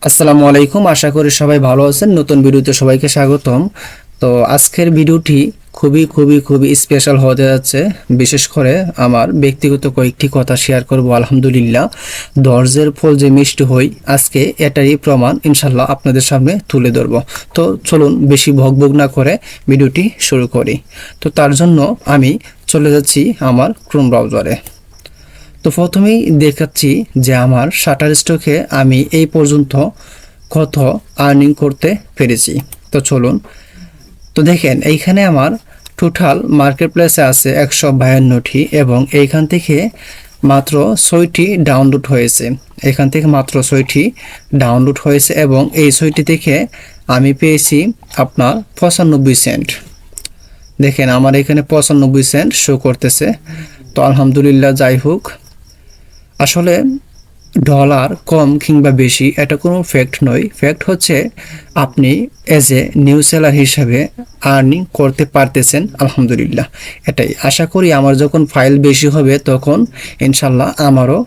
আসসালামু আলাইকুম, আশা করি সবাই ভালো আছেন। নতুন ভিডিওতে সবাইকে স্বাগতম। তো আজকের ভিডিওটি খুবই স্পেশাল হতে যাচ্ছে। বিশেষ করে আমার ব্যক্তিগত কয়েকটি কথা শেয়ার করব। আলহামদুলিল্লাহ, ধৈর্যের ফল যে মিষ্টি হয়, আজকে এটারই প্রমাণ ইনশাল্লাহ আপনাদের সামনে তুলে ধরব। তো চলুন বেশি ভগভগ না করে ভিডিওটি শুরু করি। তো তার জন্য আমি চলে যাচ্ছি আমার ক্রোম ব্রাউজারে। তো প্রথমেই দেখাচ্ছি যে আমার শাটার স্টকে আমি এই পর্যন্ত কত আর্নিং করতে পেরেছি। তো চলুন, তো দেখেন এইখানে আমার টোটাল মার্কেট প্লেসে আছে 152টি এবং এইখান থেকে মাত্র 6টি ডাউনলোড হয়েছে। এখান থেকে মাত্র 6টি ডাউনলোড হয়েছে এবং এই 6টি থেকে আমি পেয়েছি আপনার 95 সেন্ট। দেখেন আমার এখানে 95 সেন্ট শো করতেছে। তো আলহামদুলিল্লাহ, যাই হোক, আসলে ডলার কম কিংবা বেশি এটা কোনো ফ্যাক্ট নয়। ফ্যাক্ট হচ্ছে আপনি এজ এ নিউ সেলার হিসাবে আর্নিং করতে পারতেছেন, আলহামদুলিল্লাহ। এটাই আশা করি আমার যখন ফাইল বেশি হবে তখন ইনশাল্লাহ আমারও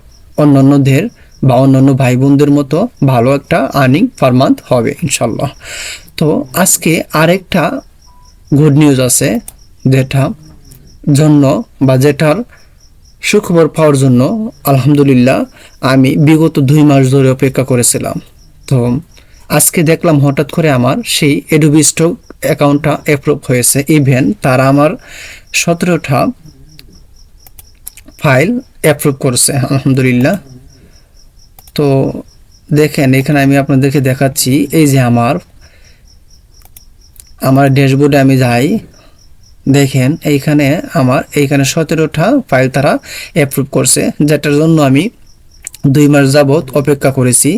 অন্যান্যদের বা অন্যান্য ভাই বোনদের মতো ভালো একটা আর্নিং পার মান্থ হবে ইনশাল্লাহ। তো আজকে আরেকটা গুড নিউজ আছে, যেটার সুখবর পাওয়ার জন্য আলহামদুলিল্লাহ আমি বিগত 2 মাস ধরে অপেক্ষা করেছিলাম। তো আজকে দেখলাম হঠাৎ করে আমার সেই অ্যাডোবি স্টক অ্যাকাউন্টটা অ্যাপ্রুভ হয়েছে। ইভেন তারা আমার 17টা ফাইল অ্যাপ্রুভ করছে, আলহামদুলিল্লাহ। তো দেখেন এখানে আমি আপনাদেরকে দেখাচ্ছি, এই যে আমার ড্যাশবোর্ডে আমি যাই, দেখেন এইখানে 17টা ফাইল তারা অ্যাপ্রুভ করছে, যেটার জন্য আমি 2 মাস যাবত অপেক্ষা করেছি।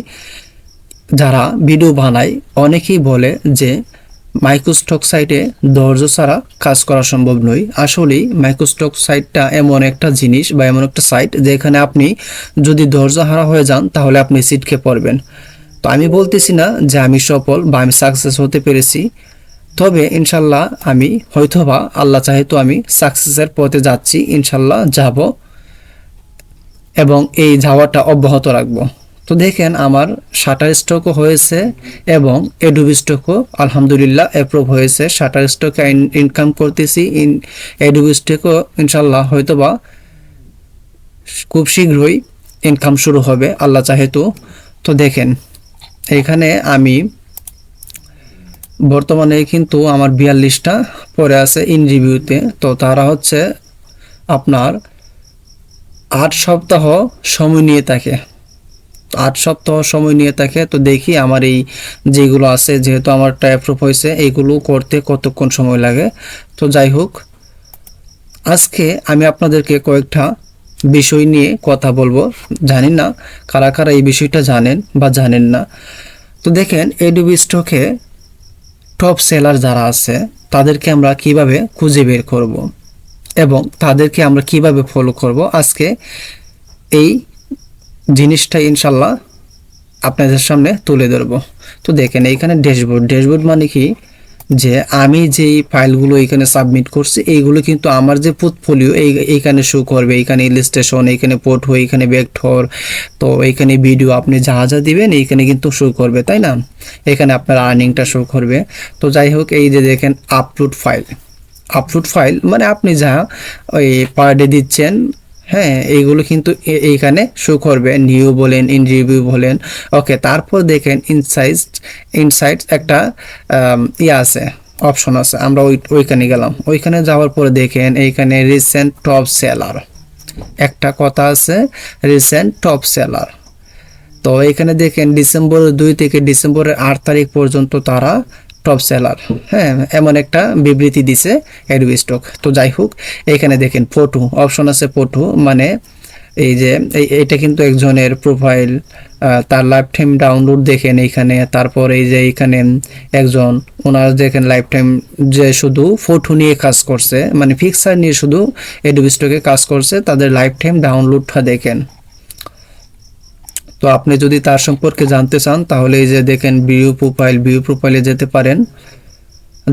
যারা ভিডিও বানায় অনেকেই বলে যে মাইক্রোস্টক সাইটে ধৈর্য ছাড়া কাজ করা সম্ভব নয়। আসলেই মাইক্রোস্টক সাইটটা এমন একটা জিনিস বা এমন একটা সাইট যেখানে আপনি যদি ধৈর্য হারা হয়ে যান তাহলে আপনি ছিটকে পড়বেন। তো আমি বলতেছি না যে আমি সফল বা আমি সাকসেস হতে পেরেছি, তবে ইনশাল্লাহ আমি হয়তোবা আল্লাহ চাহে তো আমি সাকসেসের পথে যাচ্ছি, ইনশাল্লাহ যাব এবং এই যাওয়াটা অব্যাহত রাখবো। তো দেখেন আমার শাটার স্টকও হয়েছে এবং অ্যাডোবি স্টকও আলহামদুলিল্লাহ অ্যাপ্রুভ হয়েছে। শাটার স্টকে ইনকাম করতেছি, অ্যাডোবি স্টকও ইনশাল্লাহ হয়তোবা খুব শীঘ্রই ইনকাম শুরু হবে আল্লাহ চাহে তো। তো দেখেন এখানে আমি বর্তমানে কিন্তু আমার 42টা পরে আছে ইন রিভিউতে। তো তারা হচ্ছে আপনার 8 সপ্তাহ সময় নিয়ে থাকে, 8 সপ্তাহ সময় নিয়ে থাকে। তো দেখি আমার এই যেগুলো আছে, যেহেতু আমারটা অ্যাপ্রুভ হয়েছে, এইগুলো করতে কতক্ষণ সময় লাগে। তো যাই হোক, আজকে আমি আপনাদেরকে কয়েকটা বিষয় নিয়ে কথা বলবো। জানি না কারা কারা এই বিষয়টা জানেন বা জানেন না। তো দেখেন অ্যাডোবি স্টকে টপ সেলার যারা আছে তাদেরকে আমরা কিভাবে খুঁজে বের করব এবং তাদেরকে আমরা কিভাবে ফলো করব, আজকে এই জিনিসটা ইনশাল্লাহ আপনাদের সামনে তুলে ধরব। তো দেখেন এইখানে ড্যাশবোর্ড মানে কি, যে আমি যেই ফাইলগুলো এখানে সাবমিট করছি এইগুলো কিন্তু আমার যে পোর্টফোলিও এইখানে শো করবে। এইখানে ইলাস্ট্রেশন, এইখানে পোর্টফো, এইখানে ভেক্টর, তো এইখানে ভিডিও আপনি যা যা দিবেন এইখানে কিন্তু শো করবে, তাই না? এখানে আপনার আর্নিংটা শো করবে। তো যাই হোক, এই যে দেখেন আপলোড ফাইল মানে আপনি যা ওই পার ডে দিচ্ছেন, হ্যাঁ, এইগুলো কিন্তু এইখানে শো করবে। নিউ বলেন, ইন রিভিউ বলেন, ওকে। তারপর দেখেন ইনসাইটস একটা আছে, অপশন আছে। আমরা ওইখানে গেলাম। ওইখানে যাওয়ার পরে দেখেন এইখানে রিসেন্ট টপ সেলার একটা কথা আছে, রিসেন্ট টপ সেলার। তো এখানে দেখেন ডিসেম্বরের 2 থেকে ডিসেম্বরের 8 তারিখ পর্যন্ত তারা টপ সেলার, হ্যাঁ, এমন একটা বিবৃতি দিছে অ্যাডোবি স্টক। তো যাই হোক, এখানে দেখেন ফটো অপশন আছে। ফটো মানে এই যে এইটা কিন্তু একজনের প্রোফাইল, তার লাইফ টাইম ডাউনলোড দেখেন এইখানে। তারপর এই যে এইখানে একজন, ওনার দেখেন লাইফ টাইম যে শুধু ফটো নিয়ে কাজ করছে, মানে পিকচার নিয়ে শুধু অ্যাডোবি স্টকে কাজ করছে, তাদের লাইফ টাইম ডাউনলোডটা দেখেন। তো আপনি যদি তার সম্পর্কে জানতে চান তাহলে এই যে দেখেন ভিউ প্রোফাইলে যেতে পারেন।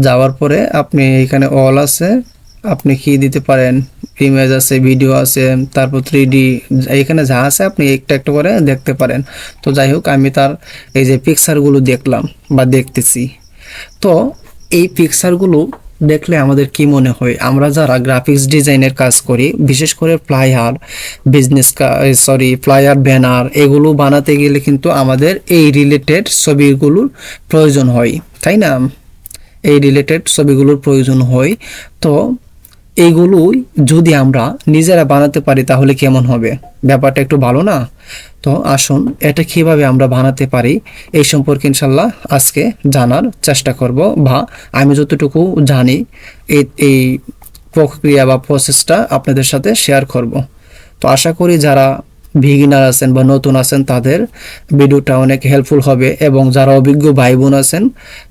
যাওয়ার পরে আপনি এখানে অল আছে, আপনি কি দিতে পারেন, ইমেজ আছে, ভিডিও আছে, তারপর 3D, এখানে যা আছে আপনি একটা একটা করে দেখতে পারেন। তো যাই হোক, আমি তার এই যে পিকচারগুলো দেখলাম বা দেখতেছি। তো এই পিকচারগুলো দেখলে আমাদের কি মনে হয়, আমরা যারা গ্রাফিক্স ডিজাইনের কাজ করি, বিশেষ করে ফ্লায়ার, ফ্লায়ার, ব্যানার, এগুলো বানাতে গেলে কিন্তু আমাদের এই রিলেটেড ছবিগুলোর প্রয়োজন হয়, তাই না? এই রিলেটেড ছবিগুলোর প্রয়োজন হয়। তো এইগুলোই যদি আমরা নিজেরা বানাতে পারি তাহলে কেমন হবে? ব্যাপারটা একটু ভালো না? তো আসুন এটা কিভাবে আমরা বানাতে পারি এই সম্পর্কে ইনশাল্লাহ আজকে জানার চেষ্টা করব, বা আমি যতটুকু জানি এই প্রক্রিয়া বা প্রসেসটা আপনাদের সাথে শেয়ার করব। তো আশা করি যারা বিগিনার আছেন বা নতুন আছেন তাদের ভিডিওটা অনেক হেল্পফুল হবে, এবং যারা অভিজ্ঞ ভাই বোন আছেন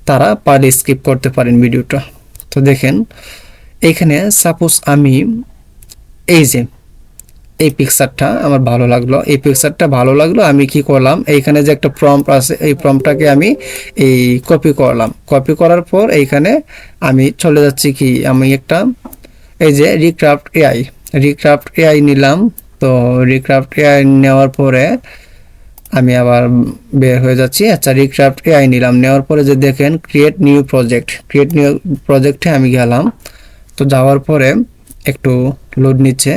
তারা পারলে স্কিপ করতে পারেন ভিডিওটা। তো দেখেন, এখানে সাপোজ আমি এই যে এই পিকচারটা আমার ভালো লাগলো, এই পিকচারটা ভালো লাগলো, আমি কি করলাম, এইখানে যে একটা প্রম্পট আছে, এই প্রম্পটটাকে আমি এই কপি করলাম। কপি করার পর এইখানে আমি চলে যাচ্ছি কি, আমি একটা এই যে রিক্রাফট এআই নিলাম। তো রিক্রাফট এআই নেওয়ার পরে আমি আবার বের হয়ে যাচ্ছি। আচ্ছা, রিক্রাফট এআই নিলাম, নেওয়ার পরে যে দেখেন ক্রিয়েট নিউ প্রজেক্টে আমি গেলাম। তো যাওয়ার পরে একটু লোড নিচ্ছে,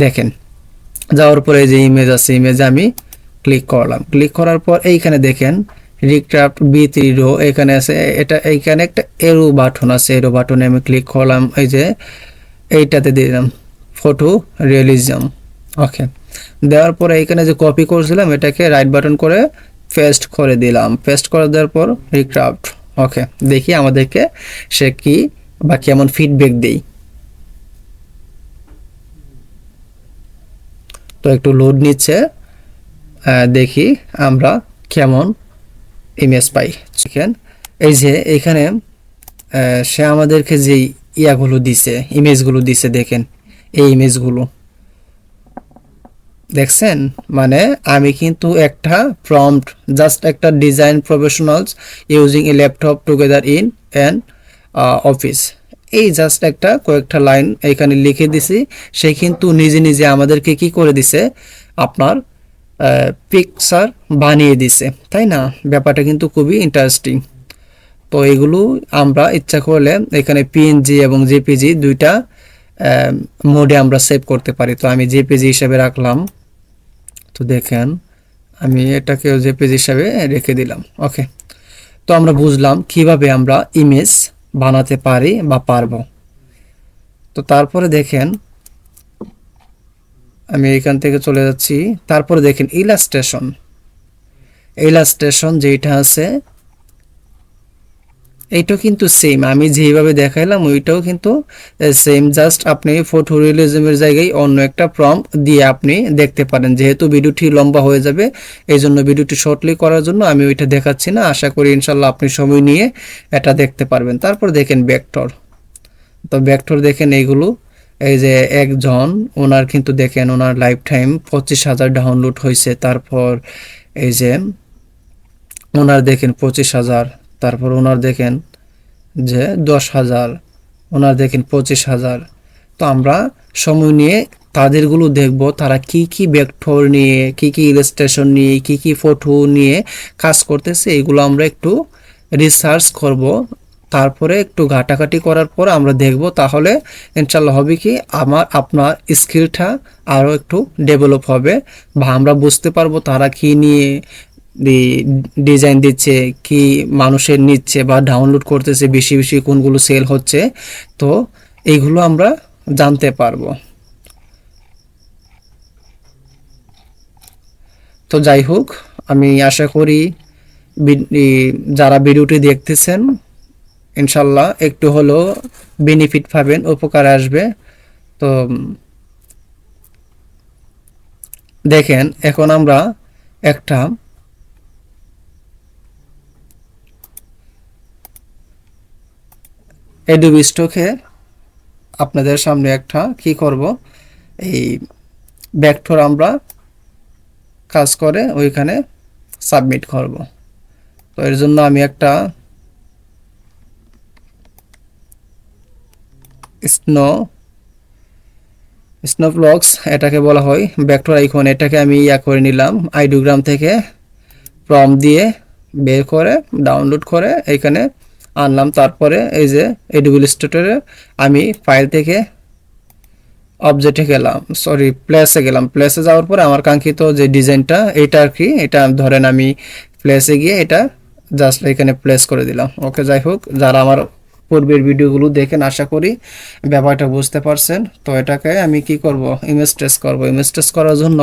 দেখেন যাওয়ার পরে যে ইমেজ আছে, ইমেজে আমি ক্লিক করলাম। ক্লিক করার পর এইখানে দেখেন রিক্রাফট B3 রো এখানে আছে, এটা এইখানে একটা এরো বাটন আছে, এরো বাটনে আমি ক্লিক করলাম, এই যে এইটাতে দিলাম ফটো রিয়েলিজম। ওকে, দেওয়ার পরে এইখানে যে কপি করছিলাম এটাকে রাইট বাটন করে পেস্ট করে দিলাম। পেস্ট করে দেওয়ার পর রিক্রাফট। ওকে, দেখি আমাদেরকে সে কি বা কেমন ফিডব্যাক দেই। তো একটু লোড নিচ্ছে, দেখি আমরা কেমন ইমেজ পাই। দেখেন এই যে এখানে সে আমাদেরকে যে ইয়াগুলো দিছে, ইমেজগুলো দিছে, দেখেন এই ইমেজগুলো দেখছেন। মানে আমি কিন্তু একটা প্রম্পট, জাস্ট একটা design professionals using a laptop together in an office, এই জাস্ট একটা কয়েকটা লাইন এখানে লিখে দিছি। সে কিন্তু নিজে নিজে আমাদেরকে কি করে দিছে, আপনার পিকচার বানিয়ে দিছে, তাই না? ব্যাপারটা কিন্তু খুবই ইন্টারেস্টিং। তো এগুলো আমরা ইচ্ছা করলে এখানে পিএনজি এবং জেপিজি দুইটা মোডে আমরা সেভ করতে পারি। তো আমি জেপিজি হিসাবে রাখলাম। তো দেখেন আমি এটাকেও জেপিজি হিসাবে রেখে দিলাম। ওকে, তো আমরা বুঝলাম কিভাবে আমরা ইমেজ বানাতে পারি বা পারবো। তো তারপরে দেখেন আমি এখান থেকে চলে যাচ্ছি। তারপরে দেখেন ইলাস্ট্রেশন যেটা আছে, এইটাও কিন্তু সেম, আমি যেভাবে দেখাইলাম ওইটাও কিন্তু সেম, জাস্ট আপনি ফটো রিয়েলিজমের জায়গায় অন্য একটা প্রম্পট দিয়ে আপনি দেখতে পারেন। যেহেতু ভিডিওটি লম্বা হয়ে যাবে, এই জন্য ভিডিওটি শর্টলি করার জন্য আমি ওইটা দেখাচ্ছি না। আশা করি ইনশাল্লাহ আপনি সময় নিয়ে এটা দেখতে পারবেন। তারপর দেখেন ভেক্টর। তো ভেক্টর দেখেন এইগুলো, এই যে একজন ওনার কিন্তু দেখেন ওনার লাইফ টাইম 25,000 ডাউনলোড হয়েছে। তারপর এই যে ওনার দেখেন 25,000, তারপর ওনার দেখেন যে 10,000, ওনার দেখেন 25,000। তো আমরা সময় নিয়ে তাদেরগুলো দেখব, তারা কি কি ভেক্টর নিয়ে, কি কি ইলাস্ট্রেশন নিয়ে, কি কি ফটো নিয়ে কাজ করতেছে, এগুলো আমরা একটু রিসার্চ করব। তারপরে একটু ঘাটাঘাটি করার পর আমরা দেখব, তাহলে ইনশাল্লাহ হবে কি আপনার স্কিলটা আরও একটু ডেভেলপ হবে, বা আমরা বুঝতে পারবো তারা কি নিয়ে ডিজাইন দিচ্ছে, কি মানুষের নিচ্ছে বা ডাউনলোড করতেছে, বেশি বেশি কোনগুলো সেল হচ্ছে। তো এইগুলো আমরা জানতে পারবো। তো যাই হোক, আমি আশা করি যারা ভিডিওটি দেখতেছেন ইনশাল্লাহ একটু হলেও বেনিফিট পাবেন, উপকার আসবে। তো দেখেন এখন আমরা একটা অ্যাডোবি স্টকে আপনাদের সামনে একটা কি করব, এই ভেক্টর আমরা কাজ করে ওইখানে সাবমিট করব। তো এর জন্য আমি একটা স্নো স্নোফ্লক্স এটাকে বলা হয় ভেক্টর আইকন। এটাকে আমি করে নিলাম আইডিওগ্রাম থেকে, প্রম দিয়ে বের করে ডাউনলোড করে এখানে আনলাম। তারপরে এই যে এডুবল স্টুডিওতে আমি ফাইল থেকে অবজেক্টে গেলাম, সরি প্লেসে গেলাম। প্লেসে যাওয়ার পরে আমার কাঙ্ক্ষিত যে ডিজাইনটা এটা আর কি, এটা ধরেন আমি প্লেসে গিয়ে এটা জাস্ট এখানে প্লেস করে দিলাম। ওকে, যাই হোক, যারা আমার পূর্বের ভিডিওগুলো দেখেন আশা করি ব্যাপারটা বুঝতে পারছেন। তো এটাকে আমি কি করব, ইমেজ ট্রেস করব। ইমেজ ট্রেস করার জন্য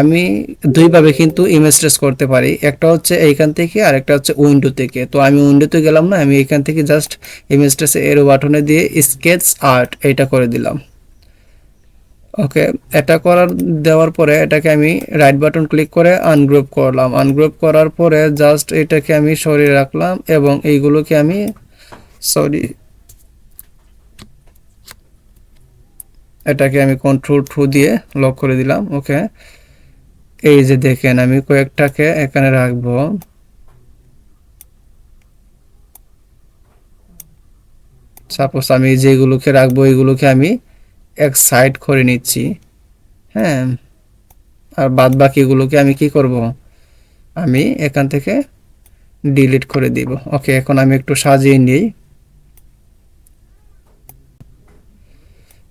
আমি দুইভাবে কিন্তু ইমেজ ট্রেস করতে পারি। একটা হচ্ছে এইখান থেকে আর একটা হচ্ছে উইন্ডো থেকে। তো আমি উইন্ডোতে গেলাম না, আমি এখান থেকে জাস্ট ইমেজ ট্রেসে এরো বাটনে দিয়ে স্কেচ আর্ট এটা করে দিলাম। ওকে, এটা দেওয়ার পরে এটাকে আমি রাইট বাটন ক্লিক করে আনগ্রুপ করলাম। আনগ্রুপ করার পরে জাস্ট এটাকে আমি সরিয়ে রাখলাম এবং এইগুলোকে আমি এটাকে আমি কন্ট্রোল টু দিয়ে লক করে দিলাম। ওকে, এই যে দেখেন আমি কয়েকটাকে এখানে রাখবো। সাপোজ আমি যেগুলোকে রাখবো এগুলোকে আমি এক সাইড করে নিচ্ছি। হ্যাঁ, আর বাদ বাকিগুলোকে আমি কি করব, আমি এখান থেকে ডিলিট করে দিব। ওকে, এখন আমি একটু সাজিয়ে নিই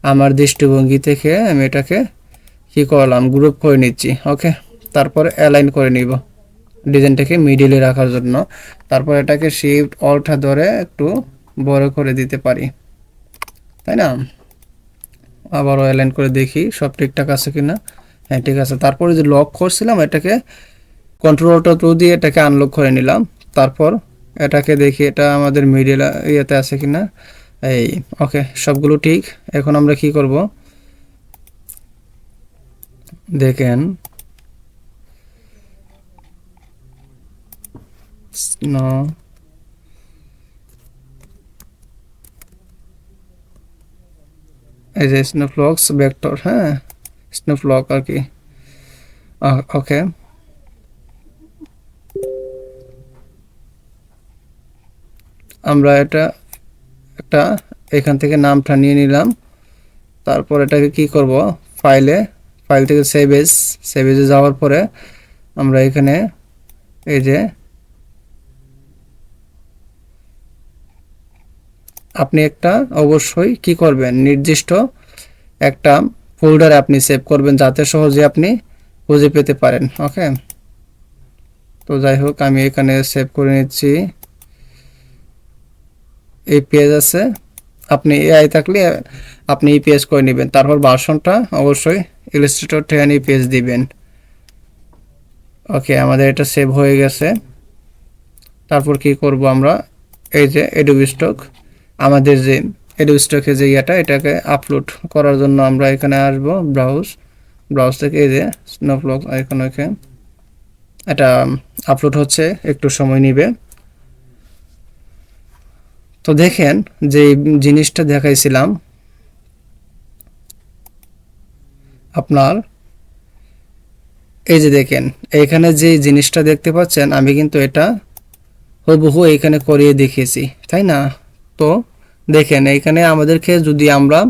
আমার দৃষ্টিভঙ্গি থেকে। আমি এটাকে কি করলাম, গ্রুপ করে নিচ্ছি। ওকে, তারপর অ্যালাইন করে নিব ডিজাইনটাকে মিডিলে রাখার জন্য। তারপর এটাকে শিফট অল্ট ধরে একটু বড় করে দিতে পারি, তাই না? আবারও অ্যালাইন করে দেখি সব ঠিকঠাক আছে কিনা। হ্যাঁ, ঠিক আছে। তারপরে যে লক করছিলাম এটাকে কন্ট্রোল টু দিয়ে এটাকে আনলক করে নিলাম। তারপর এটাকে দেখি এটা আমাদের মিডিল ইয়েতে আছে কিনা। এই ওকে, সবগুলো ঠিক। এখন আমরা কি করব দেখেন, স্নো এই যে স্নোফ্লক্স ভেক্টর, হ্যাঁ স্নোফ্লক আর কি। ওকে, আমরা এটা একটা এখান থেকে নামটা নিয়ে নিলাম। তারপর এটাকে কি করব, ফাইল থেকে সেভ এজে যাওয়ার পরে আমরা এখানে এই যে আপনি একটা অবশ্যই কি করবেন, নির্দিষ্ট একটা ফোল্ডারে আপনি সেভ করবেন যাতে সহজে আপনি খুঁজে পেতে পারেন। ওকে, তো যাই হোক আমি এখানে সেভ করে নিচ্ছি। এই পেজ আছে, আপনি এআই থাকলে আপনি এই পেজ করে নেবেন। তারপর ভার্সনটা অবশ্যই ইলাস্ট্রেটর 10 এই পেজ দিবেন। ওকে, আমাদের এটা সেভ হয়ে গেছে। তারপর কি করব আমরা, এই যে অ্যাডোবি স্টক, আমাদের যে অ্যাডোবি স্টকে যে এটাকে আপলোড করার জন্য আমরা এখানে আসব, ব্রাউজ থেকে এই যে স্নোফ্লক আইকন। ওকে, এটা আপলোড হচ্ছে, একটু সময় নেবে। তো দেখেন যে জিনিসটা দেখাইছিলাম আপনার, এই যে দেখেন এখানে যে জিনিসটা দেখতে পাচ্ছেন আমি কিন্তু এটা হুবহু এখানে করিয়ে দেখিয়েছি, তাই না? তো দেখেন এখানে আমাদেরকে যদি আমরা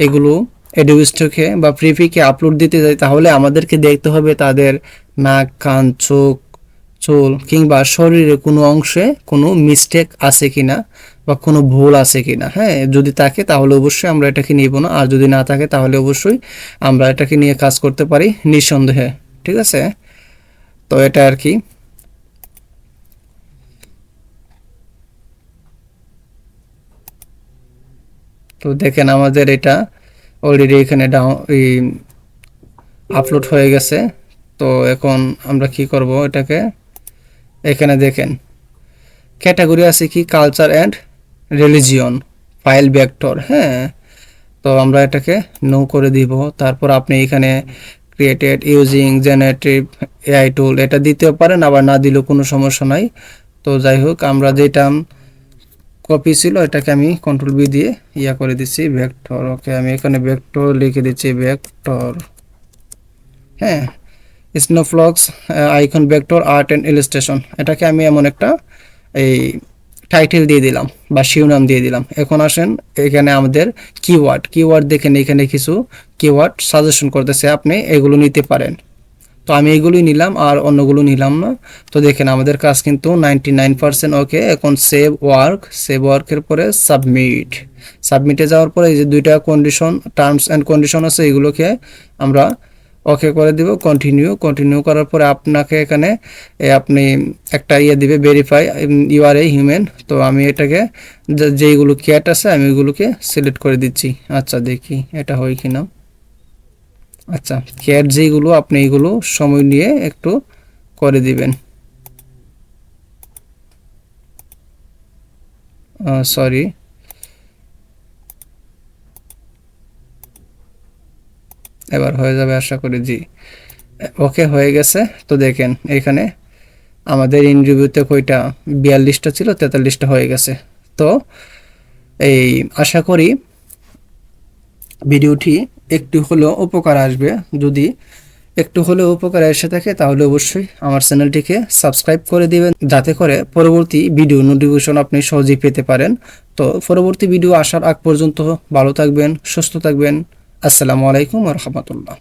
এগুলো অ্যাডোবি স্টকে বা প্রিভিকে আপলোড দিতে যাই তাহলে আমাদেরকে দেখতে হবে তাদের নাক, কান, চোখ, চুল কিংবা শরীরে কোনো অংশে কোনো মিস্টেক আছে কিনা বা কোনো ভুল আছে কিনা। হ্যাঁ, যদি থাকে তাহলে অবশ্যই আমরা এটাকে নিব না, আর যদি না থাকে তাহলে অবশ্যই আমরা এটাকে নিয়ে কাজ করতে পারি নিঃসন্দেহে। ঠিক আছে, তো এটা আর কি। তো দেখেন আমাদের এটা অলরেডি এখানে আপলোড হয়ে গেছে। তো এখন আমরা কি করব, এটাকে এখানে দেখেন ক্যাটাগরি আছে কি, culture and religion, file vector. হ্যাঁ, তো আমরা এটাকে নো করে দিব। তারপর আপনি এখানে ক্রিয়েটেড ইউজিং জেনারেটিভ এআই টুল এটা দিতেও পারেন, আবার না দিলেও কোনো সমস্যা নাই। তো যাই হোক, আমরা যেটা কপি ছিল এটাকে আমি কন্ট্রোল বি দিয়ে করে দিচ্ছি ভেক্টর। ওকে, আমি এখানে ভেক্টর লিখে দিচ্ছি, ভেক্টর। হ্যাঁ, snowflakes icon vector art and illustration, এটাকে আমি এমন একটা এই টাইটেল দিয়ে দিলাম বা শিরোনাম দিয়ে দিলাম। এখন আসেন এখানে আমাদের কিওয়ার্ড দেখেন, এখানে কিছু কিওয়ার্ড সাজেশন করতেছে, আপনি এগুলো নিতে পারেন। তো আমি এগুলোই নিলাম আর অন্যগুলো নিলাম না। তো দেখেন আমাদের কাজ কিন্তু 99% ওকে। এখন সেভ ওয়ার্কের পরে সাবমিটে যাওয়ার পরে এই যে দুইটা কন্ডিশন, টার্মস অ্যান্ড কন্ডিশন আছে, এগুলোকে আমরা ওকে করে দিব। কন্টিনিউ করার পরে আপনাকে এখানে আপনি একটা দিবে, verify you are a human. তো আমি এটাকে যেইগুলো ক্যাট আছে আমি ওইগুলোকে সিলেক্ট করে দিচ্ছি। আচ্ছা দেখি এটা হয় কিনা। আচ্ছা, ক্যাট যেগুলো আপনি এইগুলো সময় নিয়ে একটু করে দিবেন। সরি, এবার হয়ে যাবে আশা করি। জি, ওকে হয়ে গেছে। তো দেখেন এখানে আমাদের ইন রিভিউতে কয়টা, 42টা ছিল, 43টা হয়ে গেছে। তো এই আশা করি ভিডিওটি একটু হলেও উপকার আসবে। যদি একটু হলেও উপকার এসে থাকে তাহলে অবশ্যই আমার চ্যানেলটিকে সাবস্ক্রাইব করে দিবেন, যাতে করে পরবর্তী ভিডিও নোটিফিকেশন আপনি সহজেই পেতে পারেন। তো পরবর্তী ভিডিও আসার আগ পর্যন্ত ভালো থাকবেন, সুস্থ থাকবেন। আসসালামু আলাইকুম ওয়া রাহমাতুল্লাহ।